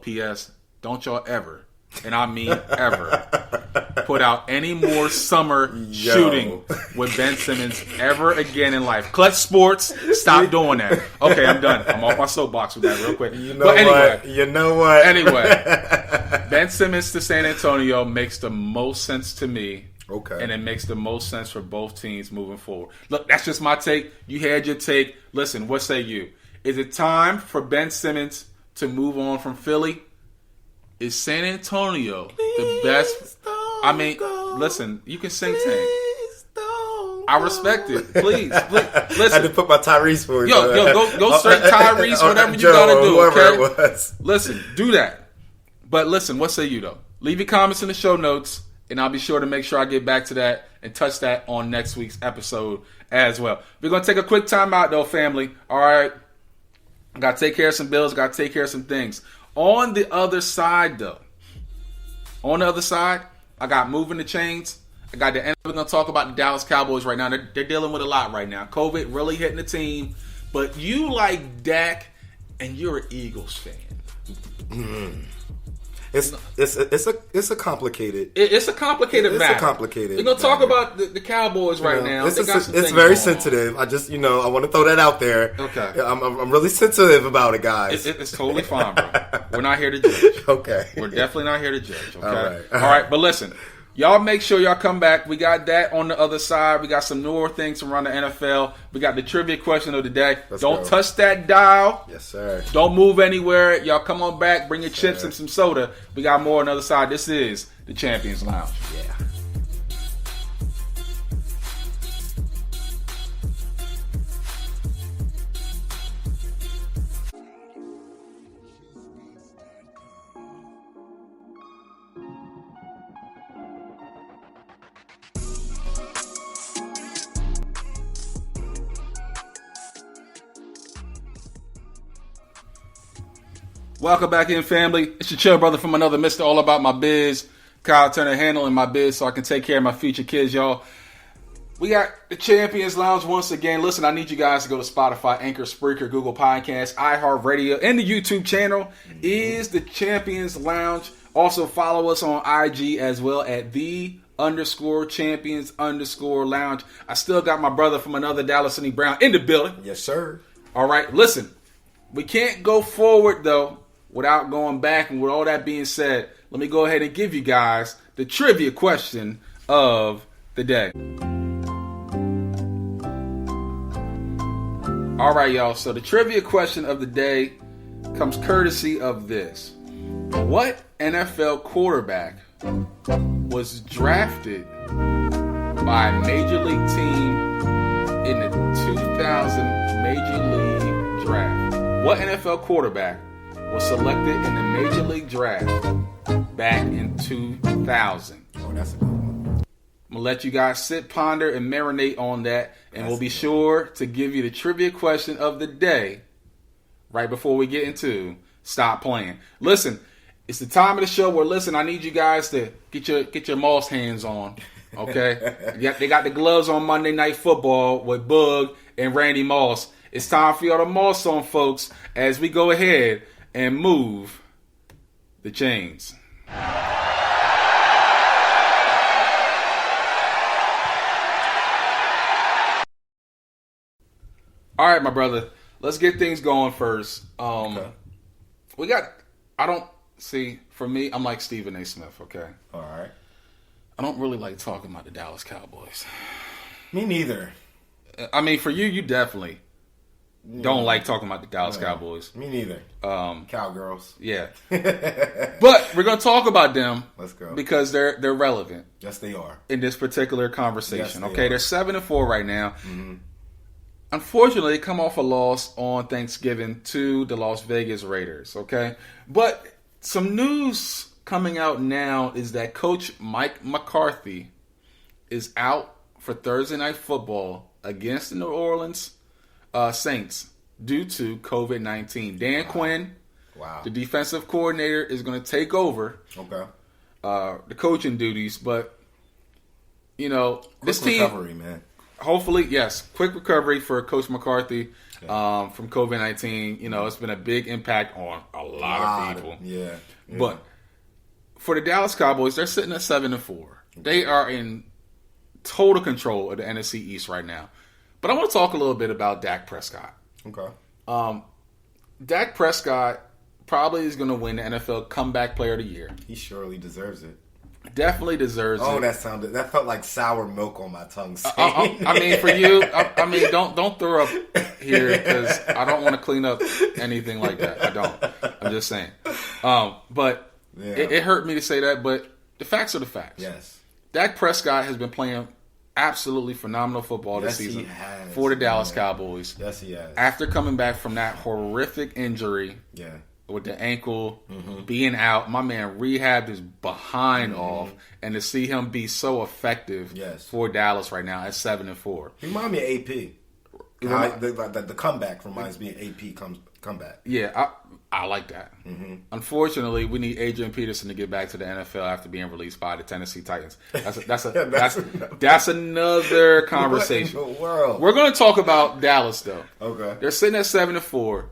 P.S. Don't y'all ever, and I mean ever, put out any more summer shooting with Ben Simmons ever again in life. Clutch Sports, stop doing that. Okay, I'm done. I'm off my soapbox with that real quick. You know what? Anyway, Ben Simmons to San Antonio makes the most sense to me. Okay. And it makes the most sense for both teams moving forward. Look, that's just my take. You had your take. Listen, what say you? Is it time for Ben Simmons to move on from Philly? Is San Antonio the best? I mean, listen, you can sing Tank. I respect it. Please, listen. I had to put my Tyrese for you. Go straight Tyrese, whatever you gotta do. Okay? Listen, do that. But listen, what say you though? Leave your comments in the show notes. And I'll be sure to make sure I get back to that and touch that on next week's episode as well. We're going to take a quick time out, though, family. All right? Got to take care of some bills. Got to take care of some things. On the other side, though. On the other side, I got moving the chains. I got the end. We're going to talk about the Dallas Cowboys right now. They're dealing with a lot right now. COVID really hitting the team. But you like Dak, and you're an Eagles fan. It's a complicated. It's a complicated matter. It's a complicated. We're gonna talk about the Cowboys right now. It's very sensitive. I just I want to throw that out there. Okay. I'm really sensitive about it, guys. It's totally fine, bro. We're not here to judge. Okay. We're definitely not here to judge. Okay. All right. But listen, y'all make sure y'all come back. We got that on the other side. We got some newer things from around the NFL. We got the trivia question of the day. Don't touch that dial. Yes, sir. Don't move anywhere. Y'all come on back. Bring your chips and some soda. We got more on the other side. This is the Champions Lounge. Yeah. Welcome back in, family. It's your chill brother from another Mr. All About My Biz. Kyle Turner handling my biz so I can take care of my future kids, y'all. We got the Champions Lounge once again. Listen, I need you guys to go to Spotify, Anchor, Spreaker, Google Podcasts, iHeartRadio, and the YouTube channel is the Champions Lounge. Also follow us on IG as well at _champions_lounge. I still got my brother from another Dalasini Brown in the building. Yes, sir. All right, listen. We can't go forward, though, without going back. And with all that being said, let me go ahead and give you guys the trivia question of the day. All right, y'all. So the trivia question of the day comes courtesy of this. What NFL quarterback was drafted by a Major League team in the 2000 Major League Draft? What NFL quarterback was selected in the Major League Draft back in 2000? Oh, that's a good one. I'm going to let you guys sit, ponder, and marinate on that. And we'll be sure to give you the trivia question of the day right before we get into Stop Playing. Listen, it's the time of the show where, listen, I need you guys to get your Moss hands on. Okay? They got the gloves on Monday Night Football with Boog and Randy Moss. It's time for y'all to Moss on, folks, as we go ahead and move the chains. All right, my brother. Let's get things going first. For me, I'm like Stephen A. Smith, okay? All right. I don't really like talking about the Dallas Cowboys. Me neither. I mean, for you definitely don't like talking about the Dallas Cowboys. Me neither. Cowgirls. Yeah. But we're going to talk about them. Let's go. Because they're relevant. Yes, they are. In this particular conversation. Yes, they're 7-4 right now. Mm-hmm. Unfortunately, they come off a loss on Thanksgiving to the Las Vegas Raiders, okay? But some news coming out now is that Coach Mike McCarthy is out for Thursday Night Football against the New Orleans Saints due to COVID-19. Dan Quinn, the defensive coordinator, is going to take over the coaching duties. But, this team... recovery, man. hopefully, yes, quick recovery for Coach McCarthy from COVID-19. You know, it's been a big impact on a lot of people. Yeah. But for the Dallas Cowboys, they're sitting at 7-4. They are in total control of the NFC East right now. But I want to talk a little bit about Dak Prescott. Okay. Dak Prescott probably is going to win the NFL Comeback Player of the Year. He surely deserves it. Definitely deserves it. Oh, that felt like sour milk on my tongue. I mean, for you, I mean, don't throw up here because I don't want to clean up anything like that. I don't. I'm just saying. But it hurt me to say that, but the facts are the facts. Yes. Dak Prescott has been playing absolutely phenomenal football this season for the Dallas Cowboys. Yes, he has. After coming back from that horrific injury with the ankle being out, my man rehabbed his behind off, and to see him be so effective for Dallas right now at 7-4. He reminds me of AP. The comeback reminds me of AP comeback. Yeah, I like that. Unfortunately, we need Adrian Peterson to get back to the NFL after being released by the Tennessee Titans. That's another conversation. What in the world? We're going to talk about Dallas though. Okay, they're sitting at 7-4,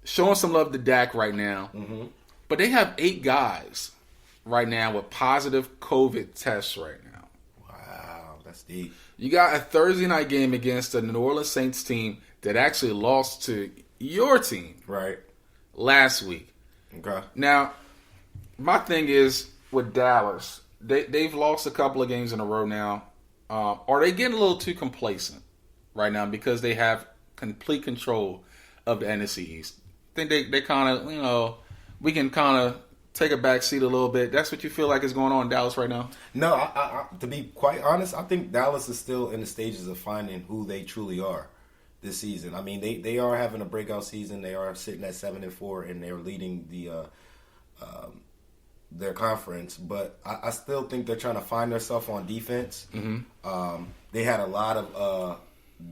showing some love to Dak right now. But they have 8 guys right now with positive COVID tests right now. Wow, that's deep. You got a Thursday night game against the New Orleans Saints team that actually lost to your team last week. Okay. Now, my thing is with Dallas, they've lost a couple of games in a row now. Are they getting a little too complacent right now because they have complete control of the NFC East? I think they kind of, we can kind of take a back seat a little bit. That's what you feel like is going on in Dallas right now? No, I, to be quite honest, I think Dallas is still in the stages of finding who they truly are this season. I mean, they are having a breakout season. They are sitting at 7-4, and they're leading their conference. But I still think they're trying to find themselves on defense. They had a lot of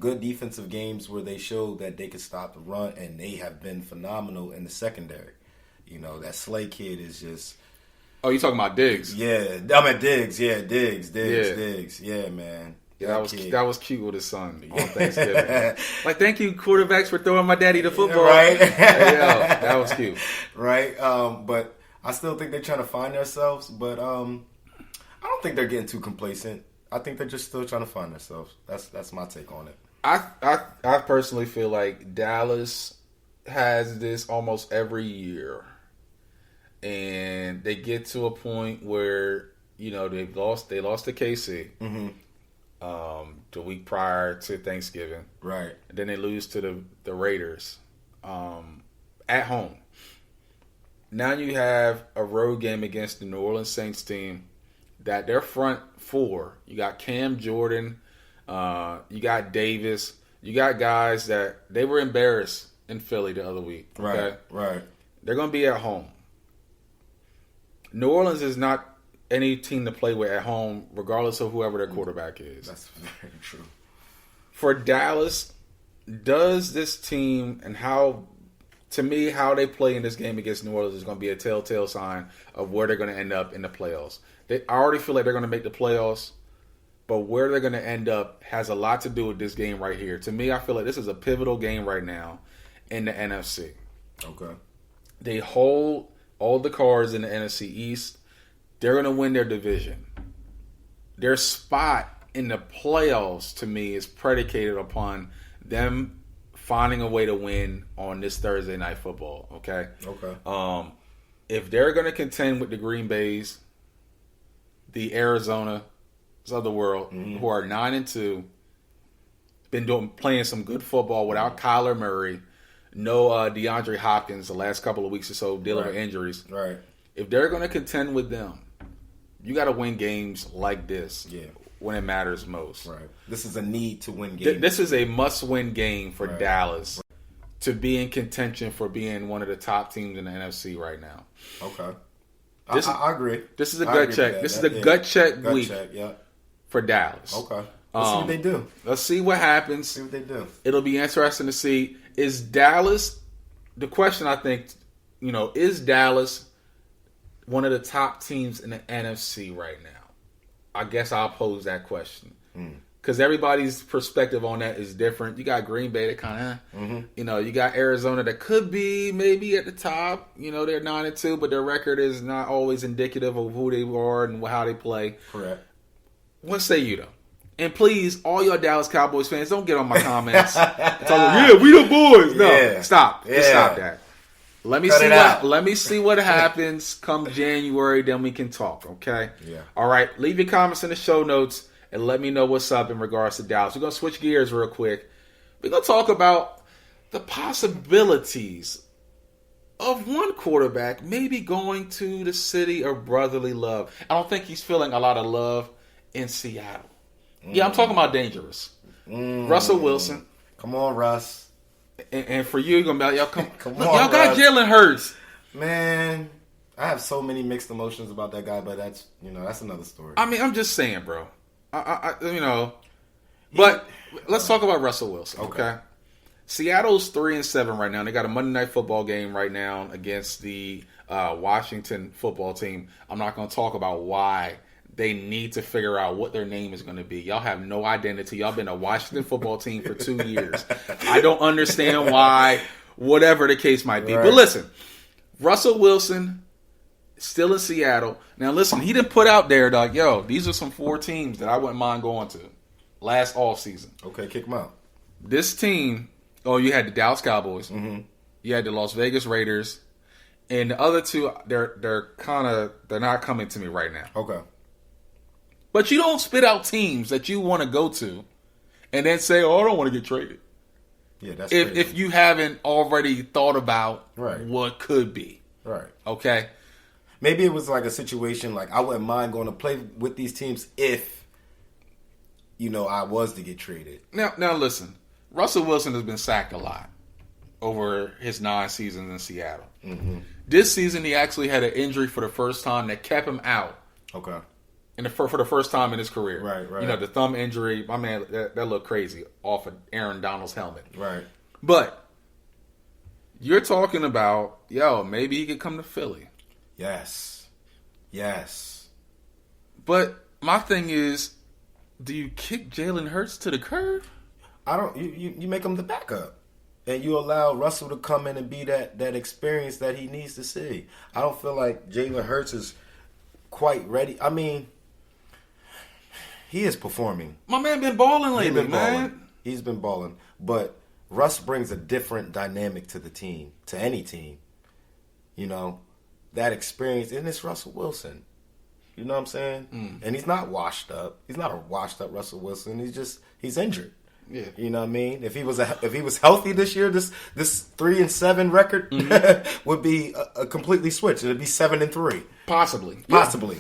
good defensive games where they showed that they could stop the run, and they have been phenomenal in the secondary. You know, that Slay kid is just... Oh, you talking about Diggs? Yeah, I'm at Diggs. Yeah, Diggs. Yeah, man. Yeah, that was cute with his son on Thanksgiving. Like, thank you, quarterbacks, for throwing my daddy to football. Right? Yeah, that was cute. Right? But I still think they're trying to find themselves. But I don't think they're getting too complacent. I think they're just still trying to find themselves. That's my take on it. I personally feel like Dallas has this almost every year. And they get to a point where, they lost to KC the week prior to Thanksgiving. Right. And then they lose to the Raiders at home. Now you have a road game against the New Orleans Saints team that their front four, you got Cam Jordan, you got Davis, you got guys that they were embarrassed in Philly the other week. Okay? Right. They're going to be at home. New Orleans is not any team to play with at home, regardless of whoever their quarterback is. That's very true. For Dallas, does this team and how they play in this game against New Orleans is going to be a telltale sign of where they're going to end up in the playoffs. I already feel like they're going to make the playoffs, but where they're going to end up has a lot to do with this game right here. To me, I feel like this is a pivotal game right now in the NFC. Okay. They hold all the cards in the NFC East. They're going to win their division. Their spot in the playoffs, to me, is predicated upon them finding a way to win on this Thursday night football. Okay. If they're going to contend with the Green Bays, the Arizonas of the world, who are 9-2, been playing some good football without Kyler Murray, no DeAndre Hopkins the last couple of weeks or so dealing with injuries. Right. If they're going to contend with them, you got to win games like this when it matters most. Right. This is a need to win game. This is a must-win game for Dallas to be in contention for being one of the top teams in the NFC right now. Okay. I agree. This is a gut check. This is a gut check week for Dallas. Okay. Let's see what they do. Let's see what happens. See what they do. It'll be interesting to see. Is Dallas, the question I think, is Dallas one of the top teams in the NFC right now? I guess I'll pose that question. because everybody's perspective on that is different. You got Green Bay that kind of, you got Arizona that could be maybe at the top. They're 9-2, but their record is not always indicative of who they are and how they play. Correct. What say you though? And please, all your Dallas Cowboys fans, don't get on my comments. Yeah, we the boys. No, stop. Just stop that. Let me see what happens come January. Then we can talk. Okay. Yeah. All right. Leave your comments in the show notes and let me know what's up in regards to Dallas. We're gonna switch gears real quick. We're gonna talk about the possibilities of one quarterback maybe going to the city of brotherly love. I don't think he's feeling a lot of love in Seattle. Yeah, I'm talking about dangerous. Russell Wilson. Come on, Russ. And for you, you're going to be like, come on, y'all got Jalen Hurts. Man, I have so many mixed emotions about that guy, but that's another story. I mean, I'm just saying, bro. But let's talk about Russell Wilson, okay? Seattle's 3-7 right now. They got a Monday Night Football game right now against the Washington football team. I'm not going to talk about why they need to figure out what their name is going to be. Y'all have no identity. Y'all been a Washington football team for 2 years. I don't understand why, whatever the case might be. Right. But listen, Russell Wilson, still in Seattle. Now listen, he didn't put out there, dog, these are some 4 teams that I wouldn't mind going to last offseason. Okay, kick them out. This team, you had the Dallas Cowboys. Mm-hmm. You had the Las Vegas Raiders. And the other two, they're not coming to me right now. Okay. But you don't spit out teams that you want to go to and then say, I don't want to get traded. Yeah, that's if you haven't already thought about right. what could be. Right. Okay? Maybe it was like a situation like I wouldn't mind going to play with these teams if, I was to get traded. Now listen. Russell Wilson has been sacked a lot over his 9 seasons in Seattle. Mm-hmm. This season, he actually had an injury for the first time that kept him out. Okay. For the first time in his career. Right. The thumb injury, my man, that looked crazy off of Aaron Donald's helmet. Right. But you're talking about, maybe he could come to Philly. Yes. But my thing is, do you kick Jalen Hurts to the curb? I don't. You make him the backup, and you allow Russell to come in and be that experience that he needs to see. I don't feel like Jalen Hurts is quite ready. I mean, he is performing. My man been balling lately, man. He's been balling, but Russ brings a different dynamic to the team, to any team. That experience, and it's Russell Wilson. You know what I'm saying? And he's not washed up. He's not a washed up Russell Wilson. He's injured. Yeah. You know what I mean? If he was healthy this year, this 3-7 record would be a completely switch. It'd be 7-3. Possibly.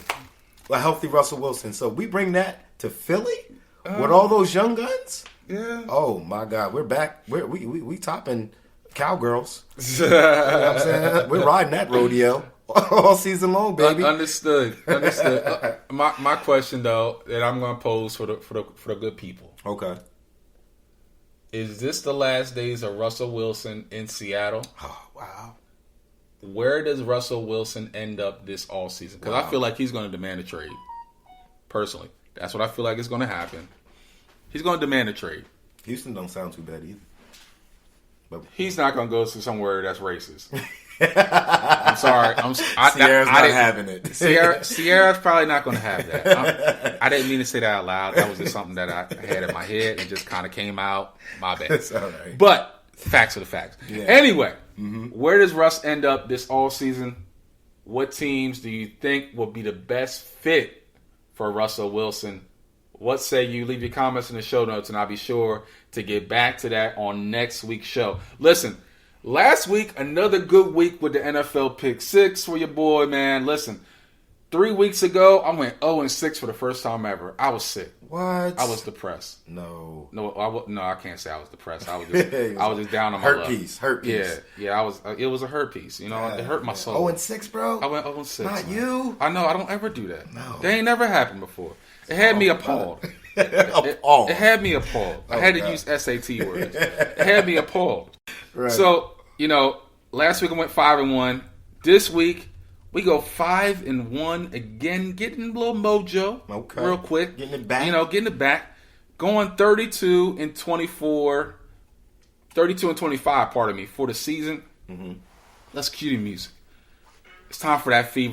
A healthy Russell Wilson. So we bring that to Philly with all those young guns. Yeah. Oh my God, we're back. We topping cowgirls. You know what I'm saying? We're riding that rodeo all season long, baby. Understood. My question though that I'm going to pose for the good people. Okay. Is this the last days of Russell Wilson in Seattle? Oh, wow. Where does Russell Wilson end up this offseason? Because I feel like he's going to demand a trade. Personally. That's what I feel like is going to happen. He's going to demand a trade. Houston don't sound too bad either. But he's not going to go to somewhere that's racist. I'm sorry. Sierra's not having it. Sierra's probably not going to have that. I didn't mean to say that out loud. That was just something that I had in my head and just kind of came out. My bad. It's all right. But facts are the facts. Yeah. Anyway, where does Russ end up this all season? What teams do you think will be the best fit for Russell Wilson? What say you? Leave your comments in the show notes, and I'll be sure to get back to that on next week's show. Listen. Last week, another good week with the NFL Pick 6 for your boy, man. Listen, 3 weeks ago, I went 0-6 for the first time ever. I was sick. What? I was depressed. No, I can't say I was depressed. I was just down on my luck. Hurt piece. Yeah. I was. It was a hurt piece. It hurt my soul. 0-6, bro. I went 0-6. Not you. I know. I don't ever do that. No, they ain't never happened before. It had me appalled. It had me appalled. I had to use SAT words. It had me appalled. Right. So, last week I went 5-1. This week we go 5-1 again, getting a little mojo real quick. Getting it back. Getting it back. going 32-24, 32-25, pardon me, for the season. Mm-hmm. Let's cue the music. It's time for that fever.